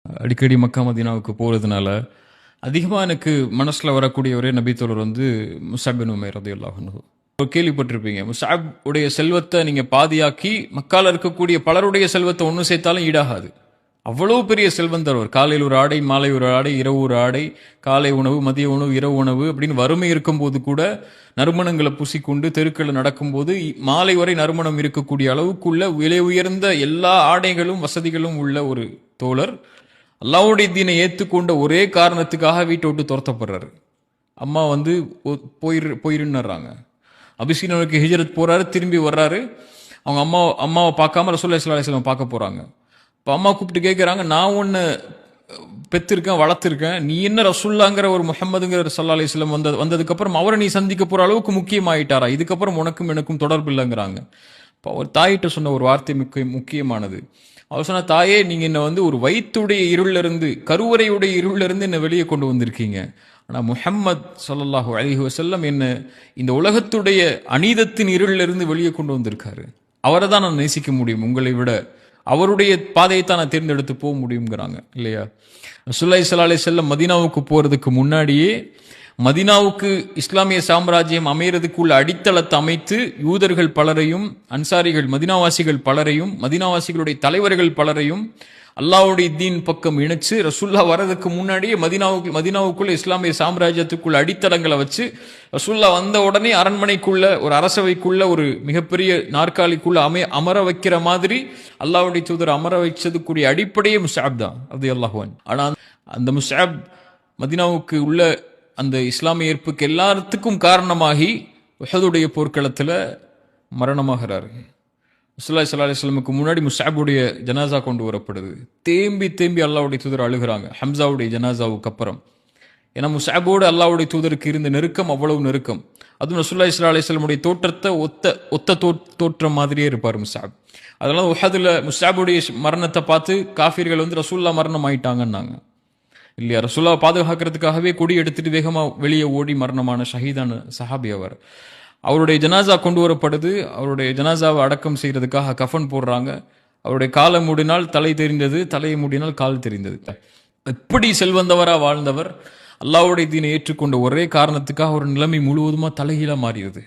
அடிக்கடி மக்கா மதீனாவுக்கு போகிறதுனால அதிகமாக எனக்கு மனசில் வரக்கூடிய ஒரே நபித்தோழர் வந்து முஸஅப் பின் உமைர் ரலியல்லாஹு அன்ஹு. கேள்விப்பட்டிருப்பீங்க, முஸஅப் உடைய செல்வத்தை நீங்கள் பாதியாக்கி மக்கால இருக்கக்கூடிய பலருடைய செல்வத்தை ஒன்று சேர்த்தாலும் ஈடாகாது. அவ்வளவு பெரிய செல்வந்தர் அவர். காலையில் ஒரு ஆடை, மாலை ஒரு ஆடை, இரவு ஒரு ஆடை, காலை உணவு, மதிய உணவு, இரவு உணவு அப்படின்னு வறுமை இருக்கும்போது கூட நறுமணங்களை பூசிக்கொண்டு தெருக்களில் நடக்கும்போது மாலை வரை நறுமணம் இருக்கக்கூடிய அளவுக்குள்ள விலை உயர்ந்த எல்லா ஆடைகளும் வசதிகளும் உள்ள ஒரு தோழர் அல்லாஹ்வுடைய தீனை ஏற்றுக்கொண்ட ஒரே காரணத்துக்காக வீட்டை விட்டு துரத்தப்படுறாரு. அம்மா வந்து போயிருன்னுறாங்க. அபிசீனியாவுக்கு ஹிஜ்ரத் போறாரு, திரும்பி வர்றாரு. அவங்க அம்மாவை பார்க்காம ரசூலுல்லாஹி ஸல்லல்லாஹு அலைஹி வஸல்லம் பார்க்க போறாங்க. இப்போ அம்மா கூப்பிட்டு கேட்குறாங்க, நான் ஒன்று பெற்றிருக்கேன், வளர்த்துருக்கேன், நீ என்ன ரசூல்லாங்கிற ஒரு முஹம்மதுங்கிற ஸல்லல்லாஹு அலைஹி வஸல்லம் வந்ததுக்கப்புறம் அவரை நீ சந்திக்க போகிற அளவுக்கு முக்கியமாயிட்டாரா? இதுக்கப்புறம் உனக்கும் எனக்கும் தொடர்பு இல்லைங்கிறாங்க. இப்போ அவர் தாயிட்ட சொன்ன ஒரு வார்த்தை முக்கியமானது. அவர் சொன்ன, தாயே, நீங்கள் என்னை வந்து ஒரு வயிற்றுடைய இருளிலிருந்து, கருவறையுடைய இருளிலிருந்து என்னை வெளியே கொண்டு வந்திருக்கீங்க. ஆனால் முஹம்மத் ஸல்லல்லாஹு அலைஹி வஸல்லம் என்ன இந்த உலகத்துடைய அநீதத்தின் இருளிலிருந்து வெளியே கொண்டு வந்திருக்காரு. அவரை தான் நான் நேசிக்க முடியும் உங்களை விட. அவருடைய பாதையை தான் நான் தேர்ந்தெடுத்து போக முடியுங்கிறாங்க இல்லையா? ரசூலுல்லாஹி ஸல்லல்லாஹு அலைஹி வஸல்லம் மதீனாவுக்கு போகிறதுக்கு முன்னாடியே மதீனாவுக்கு இஸ்லாமிய சாம்ராஜ்யம் அமைகிறதுக்குள்ள அடித்தளத்தை அமைத்து யூதர்கள் பலரையும், அன்சாரிகள் மதீனாவாசிகள் பலரையும், மதீனாவாசிகளுடைய தலைவர்கள் பலரையும் அல்லாஹ்வுடைய தீன் பக்கம் இணைச்சு ரசூல்லா வரதுக்கு முன்னாடியே மதீனாவுக்குள்ள இஸ்லாமிய சாம்ராஜ்யத்துக்குள்ள அடித்தளங்களை வச்சு ரசூல்லா வந்த உடனே அரண்மனைக்குள்ள, ஒரு அரசவைக்குள்ள, ஒரு மிகப்பெரிய நாற்காலிக்குள்ள அமர வைக்கிற மாதிரி அல்லாஹ்வுடைய தூதர் அமர வச்சதுக்குரிய அடிப்படையே முஸஅப் தான் ரலியல்லாஹு அன்ஹு. ஆனால் அந்த முஸஅப் மதீனாவுக்கு உள்ள அந்த இஸ்லாமிய ஏற்புக்கு எல்லாத்துக்கும் காரணமாகி உஹதுடைய போர்க்களத்தில் மரணமாகிறார். ரசூலுல்லாஹி ஸல்லல்லாஹு அலைஹி வஸல்லமுக்கு முன்னாடி முஸஅபுடைய ஜனாசா கொண்டு வரப்படுது. தேம்பி தேம்பி அல்லாஹ்வுடைய தூதர் அழுகிறாங்க ஹம்சாவுடைய ஜனாசாவுக்கு அப்புறம். ஏன்னா முஸஅபோடு அல்லாஹ்வுடைய தூதருக்கு இருந்த நெருக்கம் அவ்வளவு நெருக்கம். அதுவும் ரசூலுல்லாஹி ஸல்லல்லாஹு அலைஹி வஸல்லமுடைய தோற்றத்தை ஒத்த தோற்றம் மாதிரியே இருப்பார் முஸஅப். அதனால உஹதுல முஸஅபுடைய மரணத்தை பார்த்து காஃபிர்கள் வந்து ரசூலுல்லாஹ் மரணம் ஆயிட்டாங்கன்னாங்க இல்லையா? ரசூலுல்லாஹ் பாதுகாக்கிறதுக்காகவே கொடி எடுத்துட்டு வேகமாக வெளியே ஓடி மரணமான ஷஹீதான சஹாபி அவர். அவருடைய ஜனாசா கொண்டு வரப்படுது. அவருடைய ஜனாசாவை அடக்கம் செய்யறதுக்காக கஃன் போடுறாங்க. அவருடைய காலை மூடினால் தலை தெரிந்தது, தலையை மூடினால் கால் தெரிந்தது. எப்படி செல்வந்தவரா வாழ்ந்தவர் அல்லாஹ்வுடைய தீனை ஏற்றுக்கொண்ட ஒரே காரணத்துக்காக ஒரு நிலைமை முழுவதுமா தலைகீழா மாறிடுது.